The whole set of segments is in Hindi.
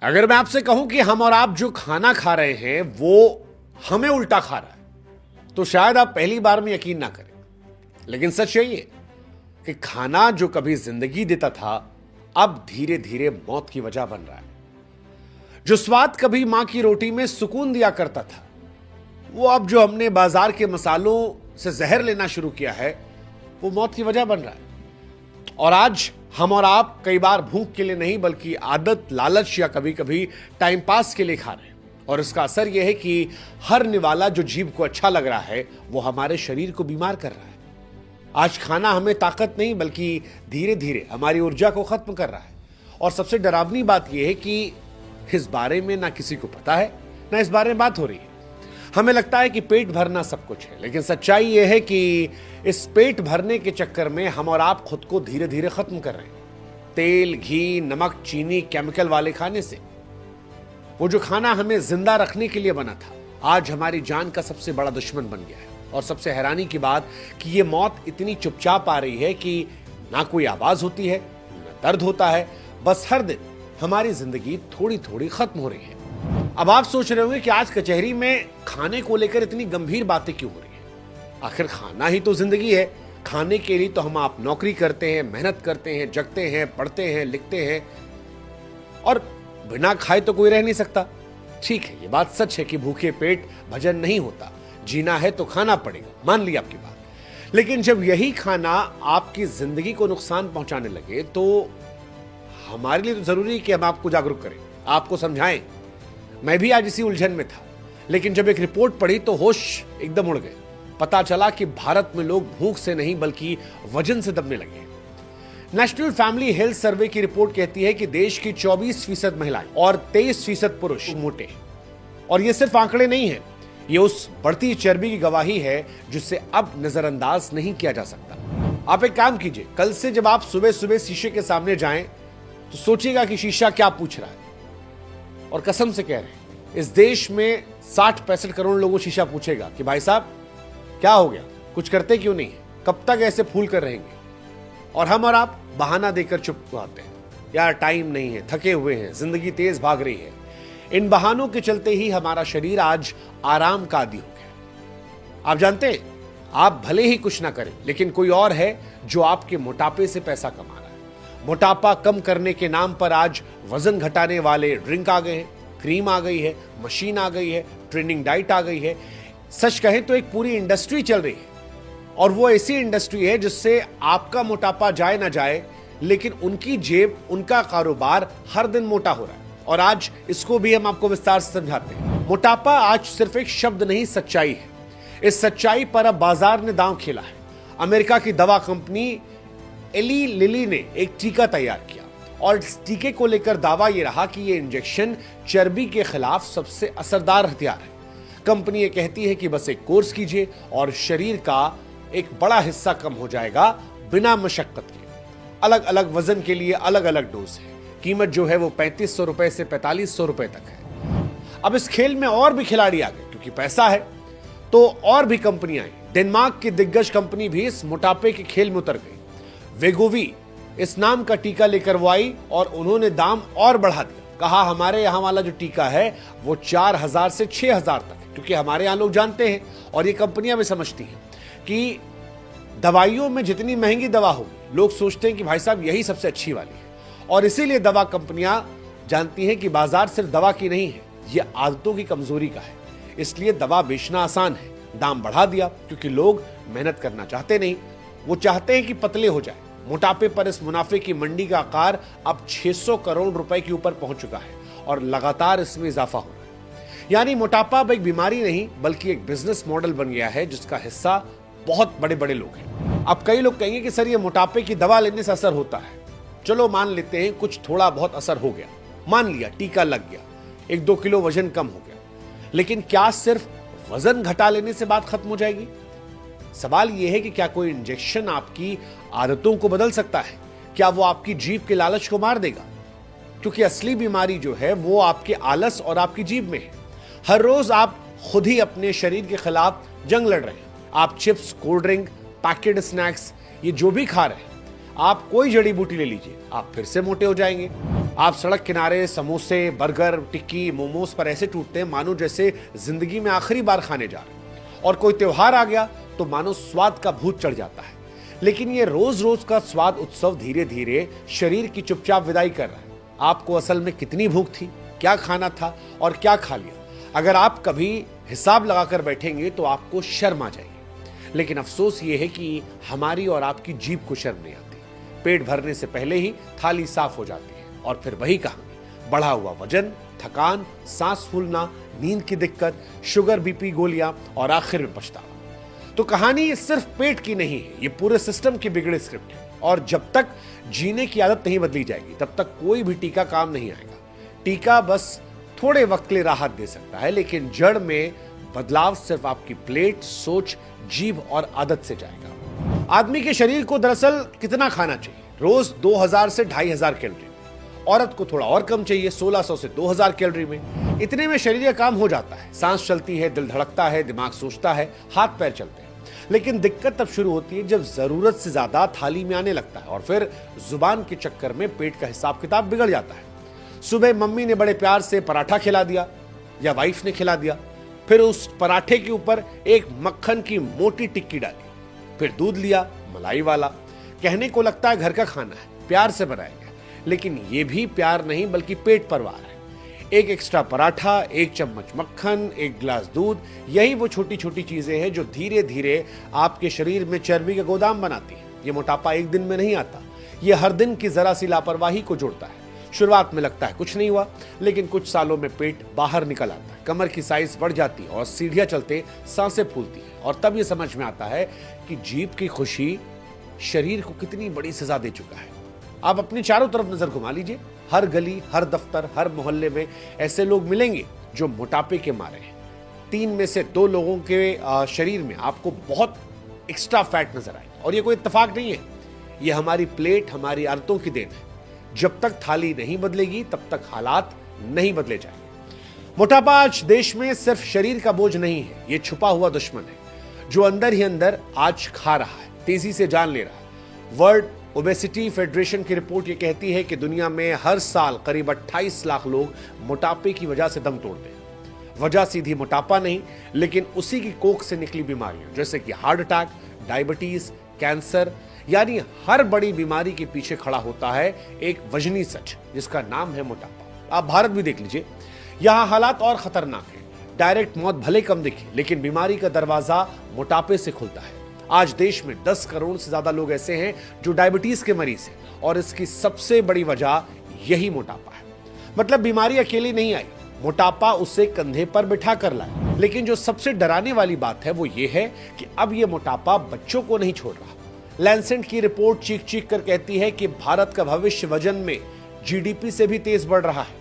अगर मैं आपसे कहूं कि हम और आप जो खाना खा रहे हैं वो हमें उल्टा खा रहा है तो शायद आप पहली बार में यकीन ना करें, लेकिन सच यही है कि खाना जो कभी जिंदगी देता था अब धीरे धीरे मौत की वजह बन रहा है। जो स्वाद कभी मां की रोटी में सुकून दिया करता था वो अब जो हमने बाजार के मसालों से जहर लेना शुरू किया है वो मौत की वजह बन रहा है। और आज हम और आप कई बार भूख के लिए नहीं बल्कि आदत, लालच या कभी कभी टाइम पास के लिए खा रहे हैं, और इसका असर यह है कि हर निवाला जो जीभ को अच्छा लग रहा है वो हमारे शरीर को बीमार कर रहा है। आज खाना हमें ताकत नहीं बल्कि धीरे धीरे हमारी ऊर्जा को खत्म कर रहा है। और सबसे डरावनी बात यह है कि इस बारे में ना किसी को पता है ना इस बारे में बात हो रही है। हमें लगता है कि पेट भरना सब कुछ है, लेकिन सच्चाई यह है कि इस पेट भरने के चक्कर में हम और आप खुद को धीरे धीरे खत्म कर रहे हैं। तेल, घी, नमक, चीनी, केमिकल वाले खाने से। वो जो खाना हमें जिंदा रखने के लिए बना था आज हमारी जान का सबसे बड़ा दुश्मन बन गया है। और सबसे हैरानी की बात कि ये मौत इतनी चुपचाप आ रही है कि ना कोई आवाज होती है ना दर्द होता है, बस हर दिन हमारी जिंदगी थोड़ी थोड़ी खत्म हो रही है। अब आप सोच रहे होंगे कि आज कचहरी में खाने को लेकर इतनी गंभीर बातें क्यों हो रही है। आखिर खाना ही तो जिंदगी है। खाने के लिए तो हम आप नौकरी करते हैं, मेहनत करते हैं, जगते हैं, पढ़ते हैं, लिखते हैं, और बिना खाए तो कोई रह नहीं सकता। ठीक है, ये बात सच है कि भूखे पेट भजन नहीं होता, जीना है तो खाना पड़ेगा, मान ली आपकी बात। लेकिन जब यही खाना आपकी जिंदगी को नुकसान पहुंचाने लगे तो हमारे लिए तो जरूरी है कि हम आपको जागरूक करें, आपको समझाएं। मैं भी आज इसी उलझन में था, लेकिन जब एक रिपोर्ट पढ़ी तो होश एकदम उड़ गए। पता चला कि भारत में लोग भूख से नहीं बल्कि वजन से दबने लगे। नेशनल फैमिली हेल्थ सर्वे की रिपोर्ट कहती है कि देश की 24% महिलाएं और 23% पुरुष मोटे हैं। और ये सिर्फ आंकड़े नहीं है, ये उस बढ़ती चर्बी की गवाही है जिसे अब नजरअंदाज नहीं किया जा सकता। आप एक काम कीजिए, कल से जब आप सुबह सुबह शीशे के सामने जाएं तो सोचिएगा कि शीशा क्या पूछ रहा है। और कसम से कह रहे हैं, इस देश में 60-65 करोड़ लोगों शीशा पूछेगा कि भाई साहब क्या हो गया, कुछ करते क्यों नहीं है, कब तक ऐसे फूल कर रहेंगे। और हम और आप बहाना देकर चुप आते हैं, यार टाइम नहीं है, थके हुए हैं, जिंदगी तेज भाग रही है। इन बहानों के चलते ही हमारा शरीर आज आराम का आदी हो गया। आप जानते हैं, आप भले ही कुछ ना करें लेकिन कोई और है जो आपके मोटापे से पैसा कमा रहा है। मोटापा कम करने के नाम पर आज वजन घटाने वाले ड्रिंक आ गए हैं, क्रीम आ गई है, मशीन आ गई है, ट्रेनिंग डाइट आ गई है। सच कहें तो एक पूरी इंडस्ट्री चल रही है, और वो ऐसी इंडस्ट्री है जिससे आपका मोटापा जाए ना जाए लेकिन उनकी जेब, उनका कारोबार हर दिन मोटा हो रहा है। और आज इसको भी हम आपको विस्तार से समझाते हैं। मोटापा आज सिर्फ एक शब्द नहीं, सच्चाई है। इस सच्चाई पर अब बाजार ने दांव खेला है। अमेरिका की दवा कंपनी एली लिली ने एक टीका तैयार किया, और इस टीके को लेकर दावा यह रहा कि यह इंजेक्शन चर्बी के खिलाफ सबसे असरदार हथियार है। कंपनी ये कहती है कि बस एक कोर्स कीजिए और शरीर का एक बड़ा हिस्सा कम हो जाएगा बिना मशक्कत के। अलग अलग वजन के लिए अलग अलग डोज है। कीमत जो है वो 3500 रुपए से 4500 रुपए तक है। अब इस खेल में और भी खिलाड़ी आ गए, क्योंकि पैसा है तो और भी कंपनियां आई। डेनमार्क की दिग्गज कंपनी भी इस मोटापे के खेल में उतर गई। वेगोवी इस नाम का टीका लेकर वो आई और उन्होंने दाम और बढ़ा दिया। कहा हमारे यहां वाला जो टीका है वो 4000 से 6000 तक है, क्योंकि हमारे यहां लोग जानते हैं और ये कंपनियां भी समझती हैं कि दवाइयों में जितनी महंगी दवा होगी लोग सोचते हैं कि भाई साहब यही सबसे अच्छी वाली है। और इसीलिए दवा कंपनियां जानती हैं कि बाजार सिर्फ दवा की नहीं है, ये आदतों की कमजोरी का है। इसलिए दवा बेचना आसान है, दाम बढ़ा दिया क्योंकि लोग मेहनत करना चाहते नहीं, वो चाहते हैं कि पतले हो जाए। मोटापे पर इस मुनाफे की मंडी का आकार अब 600 करोड़ रुपए के ऊपर पहुंच चुका है और लगातार इसमें इजाफा हो रहा है। यानी मोटापा अब एक बीमारी नहीं बल्कि एक बिजनेस मॉडल बन गया है जिसका हिस्सा बहुत बड़े बड़े लोग हैं। अब कई लोग कहेंगे कि सर ये मोटापे की दवा लेने से असर होता है। चलो मान लेते हैं कुछ थोड़ा बहुत असर हो गया, मान लिया टीका लग गया, 1-2 किलो वजन कम हो गया, लेकिन क्या सिर्फ वजन घटा लेने से बात खत्म हो जाएगी? सवाल यह है कि क्या कोई इंजेक्शन आपकी आदतों को बदल सकता है? क्या वो आपकी जीभ के लालच को मार देगा? क्योंकि असली बीमारी जो है वो आपके आलस और आपकी जीभ में है। हर रोज आप खुद ही अपने शरीर के खिलाफ जंग लड़ रहे हैं। आप chips, cold drink, packet snacks, ये जो भी खा रहे हैं, आप कोई जड़ी बूटी ले लीजिए, आप फिर से मोटे हो जाएंगे। आप सड़क किनारे समोसे, बर्गर, टिक्की, मोमोज पर ऐसे टूटते हैं मानो जैसे जिंदगी में आखिरी बार खाने जा रहे हैं। और कोई त्योहार आ गया तो मानो स्वाद का भूत चढ़ जाता है। लेकिन ये रोज रोज का स्वाद उत्सव धीरे धीरे शरीर की चुपचाप विदाई कर रहा है। आपको असल में कितनी भूख थी, क्या खाना था और क्या खा लिया, अगर आप कभी हिसाब लगाकर बैठेंगे तो आपको शर्म आ जाएगी। लेकिन अफसोस ये है कि हमारी और आपकी जीभ को शर्म नहीं आती। पेट भरने से पहले ही थाली साफ हो जाती है और फिर वही कहानी, बढ़ा हुआ वजन, थकान, सांस फूलना, नींद की दिक्कत, शुगर बीपी गोलियां और आखिर में पछतावा। तो कहानी सिर्फ पेट की नहीं है, ये पूरे सिस्टम की बिगड़े स्क्रिप्ट है। और जब तक जीने की आदत नहीं बदली जाएगी तब तक कोई भी टीका काम नहीं आएगा। टीका बस थोड़े वक्त के लिए राहत दे सकता है, लेकिन जड़ में बदलाव सिर्फ आपकी प्लेट, सोच, जीभ और आदत से जाएगा। आदमी के शरीर को दरअसल कितना खाना चाहिए? रोज 2000 से 2500 कैलोरी। औरत को थोड़ा और कम चाहिए, 1600 से 2000 कैलोरी में। इतने में शरीर का काम हो जाता है। सांस चलती है, दिल धड़कता है, दिमाग सोचता है, हाथ पैर चलते हैं। लेकिन दिक्कत तब शुरू होती है जब जरूरत से ज्यादा थाली में आने लगता है और फिर जुबान के चक्कर में पेट का हिसाब किताब बिगड़ जाता है। सुबह मम्मी ने बड़े प्यार से पराठा खिला दिया या वाइफ ने खिला दिया, फिर उस पराठे के ऊपर एक मक्खन की मोटी टिक्की डाली, फिर दूध लिया मलाई वाला। कहने को लगता है घर का खाना है, प्यार से बनाया गया, लेकिन ये भी प्यार नहीं बल्कि पेट परवार है। एक एक्स्ट्रा पराठा, एक चम्मच मक्खन, एक गिलास दूध, यही वो छोटी छोटी चीजें हैं जो धीरे धीरे आपके शरीर में चर्बी का गोदाम बनाती है। ये मोटापा एक दिन में नहीं आता, ये हर दिन की जरा सी लापरवाही को जोड़ता है। शुरुआत में लगता है कुछ नहीं हुआ, लेकिन कुछ सालों में पेट बाहर निकल आता है, कमर की साइज बढ़ जाती है और सीढ़ियां चलते सांसें फूलती है। और तब ये समझ में आता है कि जीभ की खुशी शरीर को कितनी बड़ी सजा दे चुका है। आप अपनी चारों तरफ नजर घुमा लीजिए, हर गली, हर दफ्तर, हर मोहल्ले में ऐसे लोग मिलेंगे जो मोटापे के मारे हैं। 3 में से 2 लोगों के शरीर में आपको बहुत एक्स्ट्रा फैट नजर आएगा। और ये कोई इत्तेफाक नहीं है, ये हमारी प्लेट, हमारी आदतों की देन है। जब तक थाली नहीं बदलेगी तब तक हालात नहीं बदले जाएंगे। मोटापा आज देश में सिर्फ शरीर का बोझ नहीं है, ये छुपा हुआ दुश्मन है जो अंदर ही अंदर आज खा रहा है, तेजी से जान ले रहा है। वर्ल्ड ओबेसिटी फेडरेशन की रिपोर्ट ये कहती है कि दुनिया में हर साल करीब 28 लाख लोग मोटापे की वजह से दम तोड़ते हैं। वजह सीधी मोटापा नहीं, लेकिन उसी की कोख से निकली बीमारियां जैसे कि हार्ट अटैक, डायबिटीज, कैंसर, यानी हर बड़ी बीमारी के पीछे खड़ा होता है एक वजनी सच जिसका नाम है मोटापा। आप भारत भी देख लीजिए, यहां हालात और खतरनाक है। डायरेक्ट मौत भले कम दिखे, लेकिन बीमारी का दरवाजा मोटापे से खुलता है। आज देश में 10 करोड़ से ज्यादा लोग ऐसे हैं जो डायबिटीज के मरीज हैं और इसकी सबसे बड़ी वजह यही मोटापा है। मतलब बीमारी अकेली नहीं आई, मोटापा उसे कंधे पर बिठा कर लाया। लेकिन जो सबसे डराने वाली बात है वो ये है कि अब ये मोटापा बच्चों को नहीं छोड़ रहा। लैंसेट की रिपोर्ट चीख चीख कर कहती है कि भारत का भविष्य वजन में जीडीपी से भी तेज बढ़ रहा है।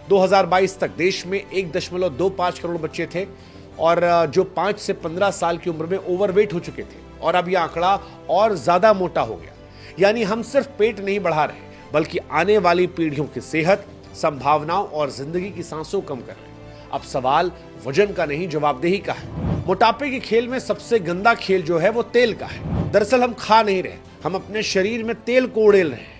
2022 तक देश में 1.25 करोड़ बच्चे थे और जो 5 से 15 साल की उम्र में ओवरवेट हो चुके थे, और अब यह आंकड़ा और ज्यादा मोटा हो गया। यानी हम सिर्फ पेट नहीं बढ़ा रहे बल्कि आने वाली पीढ़ियों की सेहत, संभावनाओं और जिंदगी की सांसों कम कर रहे हैं। अब सवाल वजन का नहीं, जवाबदेही का है। मोटापे के खेल में सबसे गंदा खेल जो है वो तेल का है। दरअसल हम खा नहीं रहे, हम अपने शरीर में तेल को उड़ेल रहे हैं।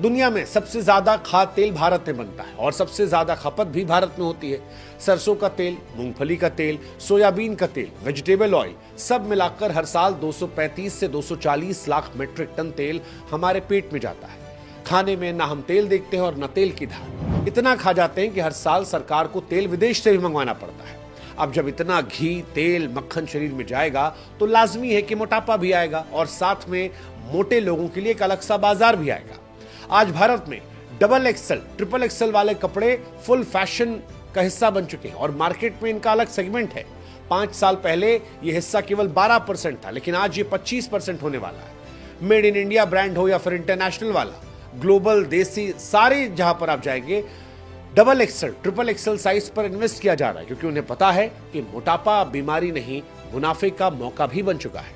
दुनिया में सबसे ज्यादा खाद्य तेल भारत में बनता है और सबसे ज्यादा खपत भी भारत में होती है। सरसों का तेल, मूंगफली का तेल, सोयाबीन का तेल, वेजिटेबल ऑयल, सब मिलाकर हर साल 235 से 240 लाख मीट्रिक टन तेल हमारे पेट में जाता है। खाने में ना हम तेल देखते हैं और न तेल की धार। इतना खा जाते हैं कि हर साल सरकार को तेल विदेश से भी मंगवाना पड़ता है। अब जब इतना घी, तेल, मक्खन शरीर में जाएगा तो लाजमी है कि मोटापा भी आएगा और साथ में मोटे लोगों के लिए एक अलग सा बाजार भी आएगा। आज भारत में डबल एक्सएल, ट्रिपल एक्सएल वाले कपड़े फुल फैशन का हिस्सा बन चुके हैं और मार्केट में इनका अलग सेगमेंट है। 5 साल पहले यह हिस्सा केवल 12% था, लेकिन आज ये 25% होने वाला है। मेड इन इंडिया ब्रांड हो या फिर इंटरनेशनल वाला, ग्लोबल, देसी, सारे जहां पर आप जाएंगे double XL, triple XL size पर इन्वेस्ट किया जा रहा है, क्योंकि उन्हें पता है कि मोटापा बीमारी नहीं, मुनाफे का मौका भी बन चुका है।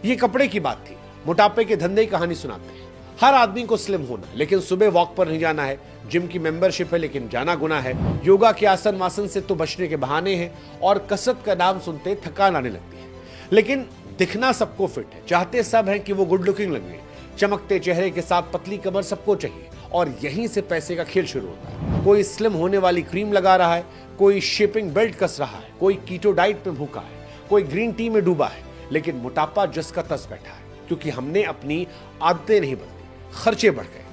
ये कपड़े की बात थी। मोटापे के धंधे की कहानी सुनाते हैं। हर आदमी को स्लिम होना है, लेकिन सुबह वॉक पर नहीं जाना है। जिम की मेंबरशिप है, लेकिन जाना गुना है। योगा के आसन वासन से तो बचने के बहाने हैं और कसरत का नाम सुनते थकान आने लगती है। लेकिन दिखना सबको फिट है, चाहते सब हैं कि वो गुड लुकिंग लगे। चमकते चेहरे के साथ पतली कमर सबको चाहिए और यहीं से पैसे का खेल शुरू होता है। कोई स्लिम होने वाली क्रीम लगा रहा है, कोई शेपिंग बेल्ट कस रहा है, कोई कीटो डाइट में भूखा है, कोई ग्रीन टी में डूबा है, लेकिन मोटापा जस का तस बैठा है क्योंकि हमने अपनी आदतें नहीं बदली, खर्चे बढ़ गए।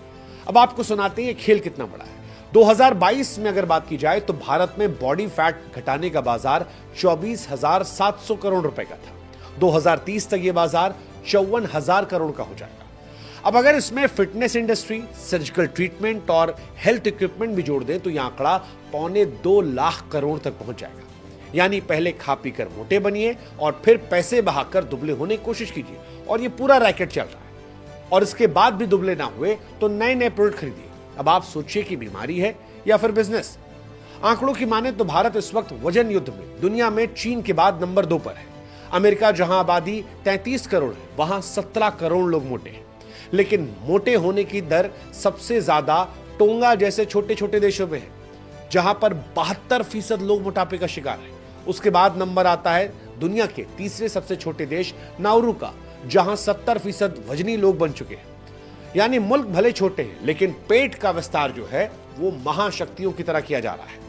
अब आपको सुनाते हैं ये खेल कितना बड़ा है। 2022 में अगर बात की जाए तो भारत में बॉडी फैट घटाने का बाजार 24,700 करोड़ रुपए का था। 2030 तक ये बाजार 54,000 करोड़ का हो जाएगा। अब अगर इसमें फिटनेस इंडस्ट्री, सर्जिकल ट्रीटमेंट और हेल्थ इक्विपमेंट भी जोड़ दें तो यह आंकड़ा 1.25 लाख करोड़ तक पहुंच जाएगा। यानी पहले खा पी कर मोटे बनिए और फिर पैसे बहाकर दुबले होने की कोशिश कीजिए, और ये पूरा रैकेट चल रहा है। और इसके बाद भी दुबले ना हुए तो नए नए प्रोडक्ट खरीदिए। अब आप सोचिए कि बीमारी है या फिर बिजनेस। आंकड़ों की माने तो भारत इस वक्त वजन युद्ध में दुनिया में चीन के बाद नंबर 2 पर है। अमेरिका जहां आबादी 33 करोड़ है, वहां 17 करोड़ लोग मोटे हैं। लेकिन मोटे होने की दर सबसे ज्यादा टोंगा जैसे छोटे छोटे देशों में है, जहां पर 72% लोग मोटापे का शिकार है। उसके बाद नंबर आता है दुनिया के तीसरे सबसे छोटे देश नाउरू का, जहां 70% वजनी लोग बन चुके हैं। यानी मुल्क भले छोटे हैं, लेकिन पेट का विस्तार जो है वो महाशक्तियों की तरह किया जा रहा है।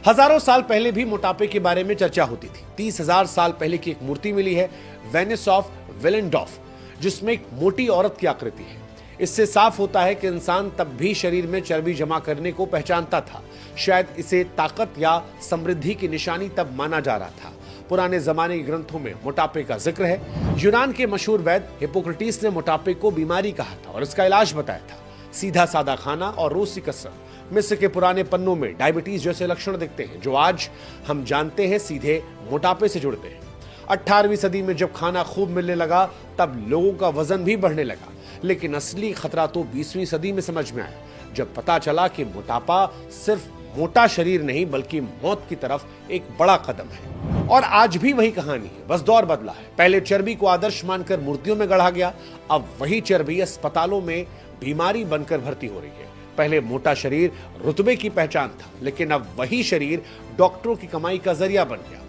हजारों साल पहले भी मोटापे के बारे में चर्चा होती थी। 30,000 साल पहले की एक मूर्ति मिली है, वेनिस ऑफ विलेंडॉफ, जिसमें एक मोटी औरत की आकृति है। इससे साफ होता है कि इंसान तब भी शरीर में चर्बी जमा करने को पहचानता था। शायद इसे ताकत या समृद्धि की निशानी तब माना जा रहा था। पुराने जमाने के ग्रंथों में मोटापे का जिक्र है। यूनान के मशहूर वैद्य हिप्पोक्रेटिस ने मोटापे को बीमारी कहा था और इसका इलाज बताया था। सीधा सादा खाना और रोज की कसरत। मिस्र के पुराने पन्नों में डायबिटीज जैसे लक्षण दिखते हैं, जो आज हम जानते हैं सीधे मोटापे से जुड़ते हैं। 18वीं सदी में जब खाना खूब मिलने लगा तब लोगों का वजन भी बढ़ने लगा। लेकिन असली खतरा तो 20वीं सदी में समझ में आया, जब पता चला कि मोटापा सिर्फ मोटा शरीर नहीं बल्कि मौत की तरफ एक बड़ा कदम है। और आज भी वही कहानी है, बस दौर बदला है। पहले चर्बी को आदर्श मानकर मूर्तियों में गढ़ा गया, अब वही चर्बी अस्पतालों में बीमारी बनकर भर्ती हो रही है। पहले मोटा शरीर रुतबे की पहचान था, लेकिन अब वही शरीर डॉक्टरों की कमाई का जरिया बन गया।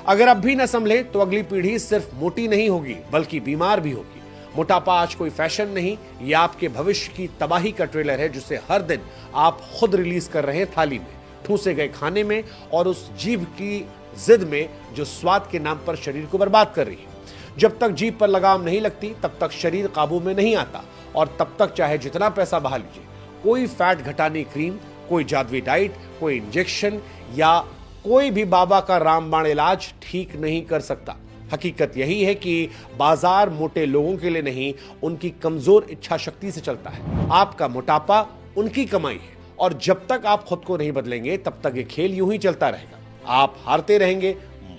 अगर अब भी न संभले तो अगली पीढ़ी सिर्फ मोटी नहीं होगी बल्कि बीमार भी होगी। मोटापा आज कोई फैशन नहीं, ये आपके भविष्य की तबाही का ट्रेलर है, जिसे हर दिन आप खुद रिलीज कर रहे हैं थाली में, ठूसे गए खाने में और उस जीभ की जिद में जो स्वाद के नाम पर शरीर को बर्बाद कर रही है। जब तक जीभ पर लगाम नहीं लगती तब तक शरीर काबू में नहीं आता, और तब तक चाहे जितना पैसा बहा लीजिए, कोई फैट घटाने क्रीम, कोई जादुई डाइट, कोई इंजेक्शन या कोई भी बाबा का रामबाण इलाज ठीक नहीं कर सकता। हकीकत यही है कि बाजार मोटे लोगों के लिए नहीं, उनकी कमजोर इच्छा शक्ति से चलता है। आपका मोटापा उनकी कमाई है, और जब तक आप खुद को नहीं बदलेंगे तब तक ये खेल यूं ही चलता रहेगा। आप हारते रहेंगे,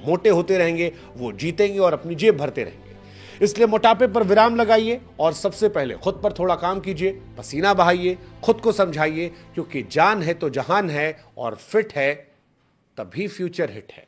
मोटे होते रहेंगे, वो जीतेंगे और अपनी जेब भरते रहेंगे। इसलिए मोटापे पर विराम लगाइए और सबसे पहले खुद पर थोड़ा काम कीजिए, पसीना बहाइए, खुद को समझाइए, क्योंकि जान है तो जहान है और फिट है तभी फ्यूचर हिट है।